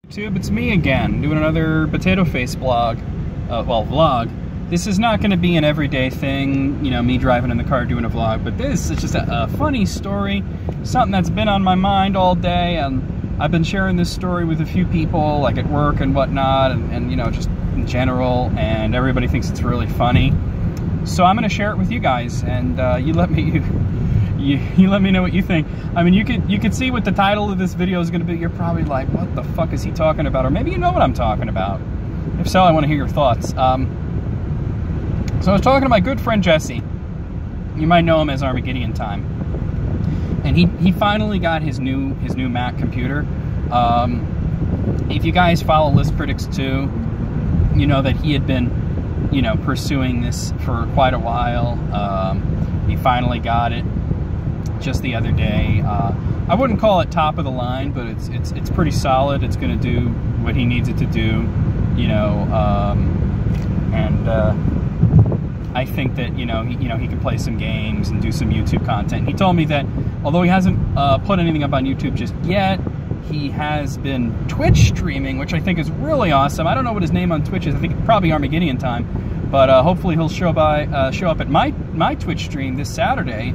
YouTube, it's me again, doing another Potato Face vlog. This is not going to be an everyday thing, you know, me driving in the car doing a vlog, but this is just a funny story, something that's been on my mind all day, and I've been sharing this story with a few people, like at work and whatnot, and you know, just in general, and everybody thinks it's really funny. So I'm going to share it with you guys, and you let me know what you think. I mean, you could see what the title of this video is going to be. You're probably like, what the fuck is he talking about? Or maybe you know what I'm talking about. If so, I want to hear your thoughts. So I was talking to my good friend Jesse. You might know him as Armageddon Time. And he finally got his new Mac computer. If you guys follow List Critics 2, you know that he had been, you know, pursuing this for quite a while. He finally got it just the other day. I wouldn't call it top of the line, but it's pretty solid. It's going to do what he needs it to do, you know, I think that he can play some games and do some YouTube content. He told me that although he hasn't put anything up on YouTube just yet, he has been Twitch streaming, which I think is really awesome. I don't know what his name on Twitch is. I think probably Armageddon Time, but hopefully he'll show up at my Twitch stream this Saturday.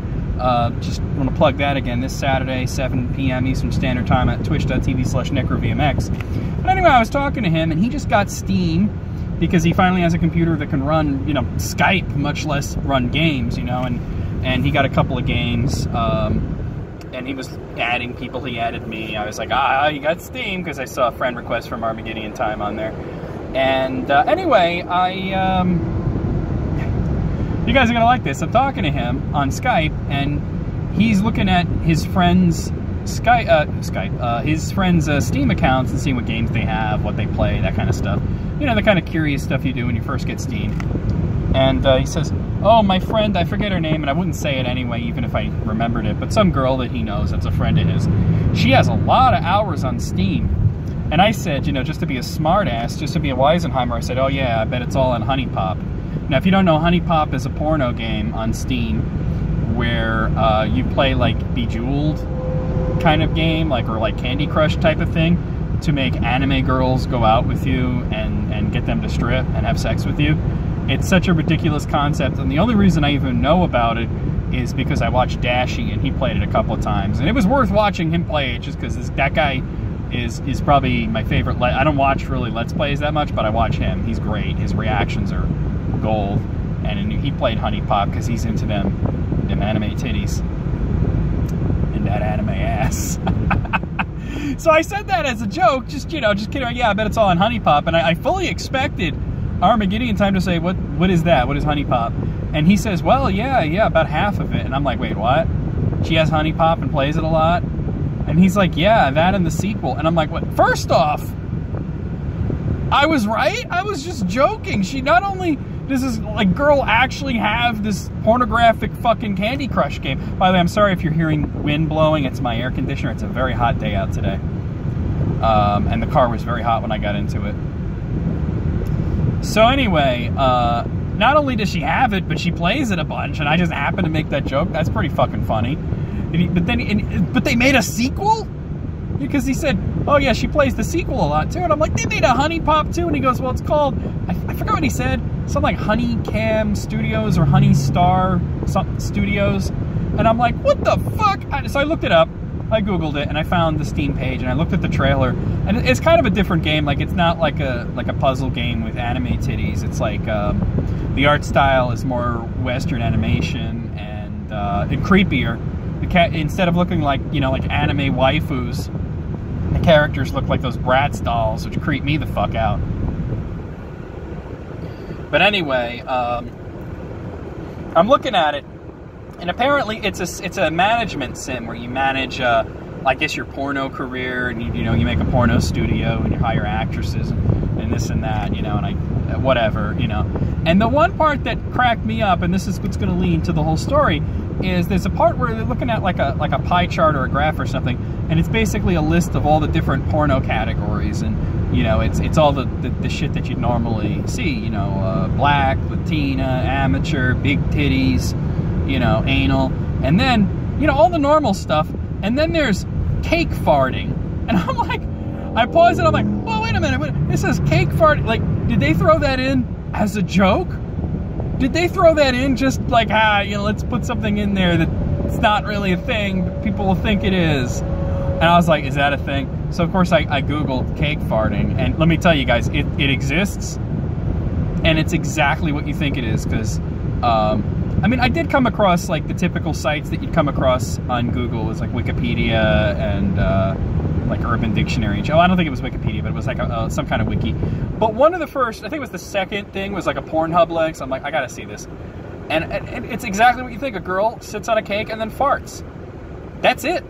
Just want to plug that again, this Saturday, 7 p.m. Eastern Standard Time at twitch.tv/NecroVMX. But anyway, I was talking to him, and he just got Steam because he finally has a computer that can run, you know, Skype, much less run games, you know, and he got a couple of games, and he was adding people. He added me. I was like, you got Steam, because I saw a friend request from Armageddon Time on there. And anyway, you guys are gonna like this. I'm talking to him on Skype, and he's looking at his friends' his friends' Steam accounts and seeing what games they have, what they play, that kind of stuff. You know, the kind of curious stuff you do when you first get Steam. And he says, "Oh, my friend, I forget her name, and I wouldn't say it anyway, even if I remembered it, but some girl that he knows that's a friend of his. She has a lot of hours on Steam." And I said, you know, just to be a smart ass, just to be a Weisenheimer, I said, "Oh yeah, I bet it's all on Honey Pop." Now, if you don't know, Honey Pop is a porno game on Steam where you play like Bejeweled kind of game, or like Candy Crush type of thing, to make anime girls go out with you and get them to strip and have sex with you. It's such a ridiculous concept, and the only reason I even know about it is because I watched Dashie, and he played it a couple of times, and it was worth watching him play it just because that guy is probably my favorite. I don't watch really Let's Plays that much, but I watch him. He's great. His reactions are gold, and he played Honey Pop because he's into them anime titties and that anime ass. So I said that as a joke, just kidding. Yeah, I bet it's all on Honey Pop, and I fully expected Armageddon Time to say, what is that? What is Honey Pop? And he says, well, yeah, about half of it. And I'm like, wait, what? She has Honey Pop and plays it a lot? And he's like, yeah, that and the sequel. And I'm like, what? First off, I was right. I was just joking. She not only does this girl actually have this pornographic fucking Candy Crush game. By the way, I'm sorry if you're hearing wind blowing. It's my air conditioner. It's a very hot day out today. And the car was very hot when I got into it. So anyway, not only does she have it, but she plays it a bunch, and I just happened to make that joke. That's pretty fucking funny. But they made a sequel? Because he said, oh yeah, she plays the sequel a lot too. And I'm like, they made a Honey Pop too? And he goes, well, it's called, I forgot what he said, something like Honey Cam Studios or Honey Star Studios. And I'm like, what the fuck? So I looked it up, I Googled it, and I found the Steam page, and I looked at the trailer, and it's kind of a different game. Like, it's not like a puzzle game with anime titties. It's like, the art style is more Western animation and creepier. Instead of looking like, you know, like anime waifus, the characters look like those Bratz dolls, which creep me the fuck out. But anyway, I'm looking at it, and apparently it's a management sim where you manage, I guess, your porno career, and you make a porno studio, and you hire actresses and this and that, you know, and whatever, you know. And the one part that cracked me up, and this is what's going to lead to the whole story, is there's a part where they're looking at like a pie chart or a graph or something, and it's basically a list of all the different porno categories, and you know, it's all the shit that you'd normally see, you know, black, Latina, amateur, big titties, you know, anal, and then, you know, all the normal stuff, and then there's cake farting, and I'm like, I paused it. I'm like, well, wait a minute. It says cake fart. Like, did they throw that in as a joke? Did they throw that in just like, let's put something in there that's not really a thing, but people will think it is. And I was like, is that a thing? So, of course, I Googled cake farting. And let me tell you guys, it exists. And it's exactly what you think it is. Because, I mean, I did come across, like, the typical sites that you'd come across on Google. It's like Wikipedia and, like, Urban Dictionary. Oh, I don't think it was Wikipedia, but it was, like, some kind of wiki. But one of the first, I think it was the second thing, was, like, a Pornhub link. So I'm like, I gotta see this. And it's exactly what you think. A girl sits on a cake and then farts. That's it.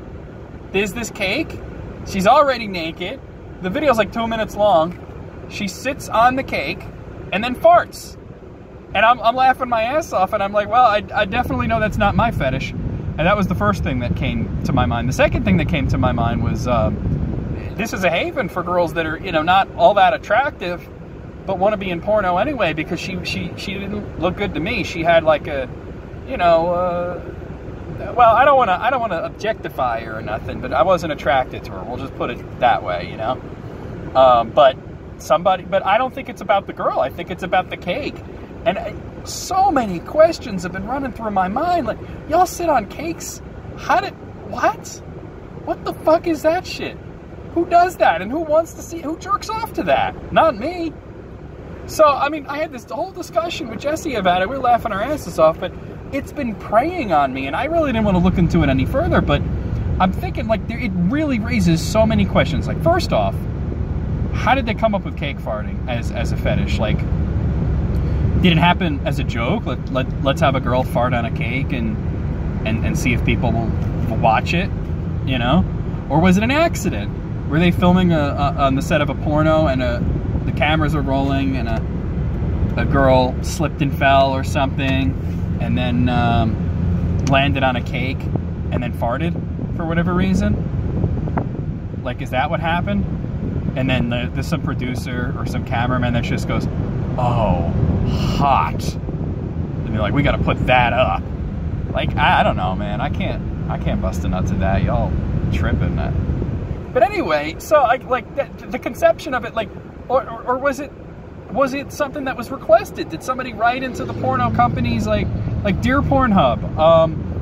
There's this cake. She's already naked. The video's, like, 2 minutes long. She sits on the cake and then farts. And I'm laughing my ass off, and I'm like, well, I definitely know that's not my fetish. And that was the first thing that came to my mind. The second thing that came to my mind was, this is a haven for girls that are, not all that attractive, but want to be in porno anyway, because she didn't look good to me. She had like a, well, I don't want to objectify her or nothing, but I wasn't attracted to her. We'll just put it that way, But I don't think it's about the girl. I think it's about the cake. And so many questions have been running through my mind. Like, y'all sit on cakes? What? What the fuck is that shit? Who does that? And who jerks off to that? Not me. So, I mean, I had this whole discussion with Jesse about it. We were laughing our asses off, but it's been preying on me, and I really didn't want to look into it any further, but I'm thinking, like, it really raises so many questions. Like, first off, how did they come up with cake farting as a fetish? Like, did it happen as a joke? Let's have a girl fart on a cake and see if people will watch it, Or was it an accident? Were they filming on the set of a porno and the cameras are rolling and a girl slipped and fell or something and then landed on a cake and then farted for whatever reason? Like, is that what happened? And then there's some producer or some cameraman that just goes, oh, hot. And they're like, we got to put that up. Like, I don't know, man. I can't bust a nut to that. Y'all tripping that. But anyway, so the conception of it, like, or was it something that was requested? Did somebody write into the porno companies like Dear Pornhub?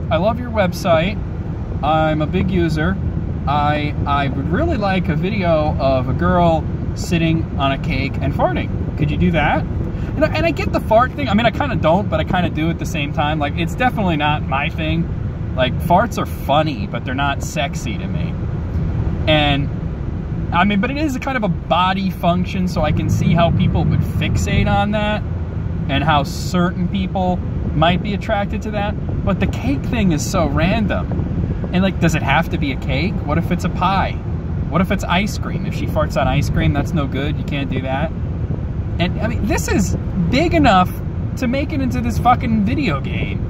I love your website. I'm a big user. I would really like a video of a girl sitting on a cake and farting. Could you do that? And I get the fart thing. I mean, I kind of don't, but I kind of do at the same time. Like, it's definitely not my thing. Like, farts are funny, but they're not sexy to me. And, I mean, but it is a kind of a body function, so I can see how people would fixate on that and how certain people might be attracted to that. But the cake thing is so random. And, like, does it have to be a cake? What if it's a pie? What if it's ice cream? If she farts on ice cream, that's no good. You can't do that. And, I mean, this is big enough to make it into this fucking video game.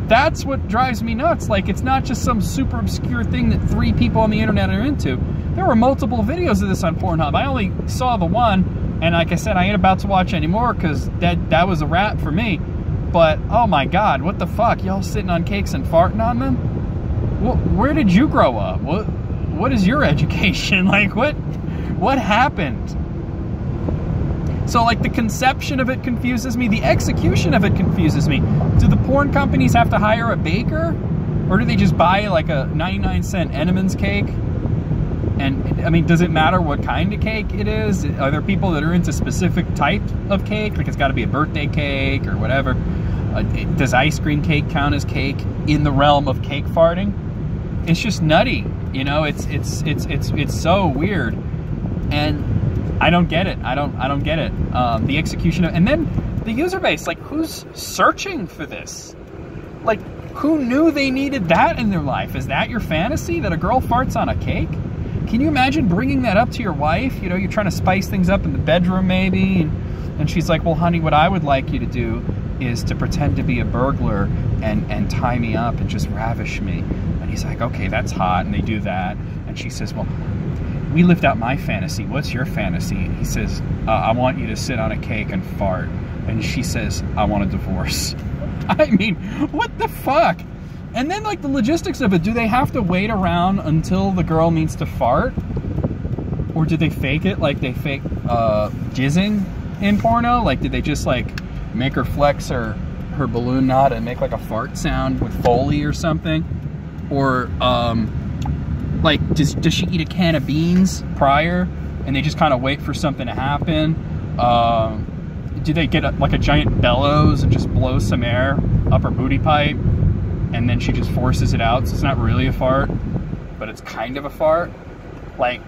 That's what drives me nuts. Like, it's not just some super obscure thing that 3 people on the internet are into. There were multiple videos of this on Pornhub. I only saw the one, and like I said, I ain't about to watch anymore because that was a wrap for me. But, oh my God, what the fuck? Y'all sitting on cakes and farting on them? Where did you grow up? What is your education? Like, what happened? So, like, the conception of it confuses me. The execution of it confuses me. Do the porn companies have to hire a baker? Or do they just buy, like, a 99-cent Entenmann's cake? And, I mean, does it matter what kind of cake it is? Are there people that are into specific type of cake? Like, it's got to be a birthday cake or whatever. Does ice cream cake count as cake in the realm of cake farting? It's just nutty. It's so weird. And I don't get it. I don't get it. The execution of, and then the user base, like, who's searching for this? Like, who knew they needed that in their life? Is that your fantasy, that a girl farts on a cake? Can you imagine bringing that up to your wife? You're trying to spice things up in the bedroom maybe, and she's like, well, honey, what I would like you to do is to pretend to be a burglar and tie me up and just ravish me. And he's like, okay, that's hot, and they do that. And she says, well, we lived out my fantasy. What's your fantasy? And he says, I want you to sit on a cake and fart. And she says, I want a divorce. I mean, what the fuck? And then, like, the logistics of it, do they have to wait around until the girl needs to fart? Or did they fake it? Like they fake jizzing in porno? Like did they just like make her flex her balloon knot and make like a fart sound with Foley or something? Or like does she eat a can of beans prior and they just kind of wait for something to happen? Do they get like a giant bellows and just blow some air up her booty pipe and then she just forces it out, so it's not really a fart but it's kind of a fart? Like,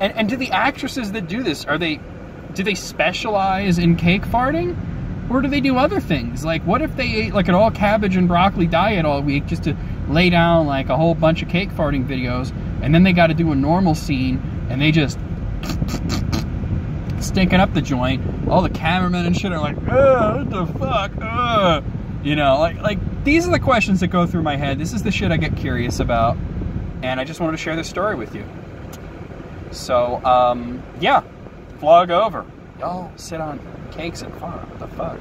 and do the actresses that do this, do they specialize in cake farting? Or do they do other things? Like, what if they ate like an all cabbage and broccoli diet all week just to lay down like a whole bunch of cake farting videos, and then they got to do a normal scene and they just stinking up the joint? All the cameramen and shit are like, what the fuck? You know, like these are the questions that go through my head. This is the shit I get curious about, and I just wanted to share this story with you. So, yeah, vlog over. Y'all sit on cakes and fart. What the fuck?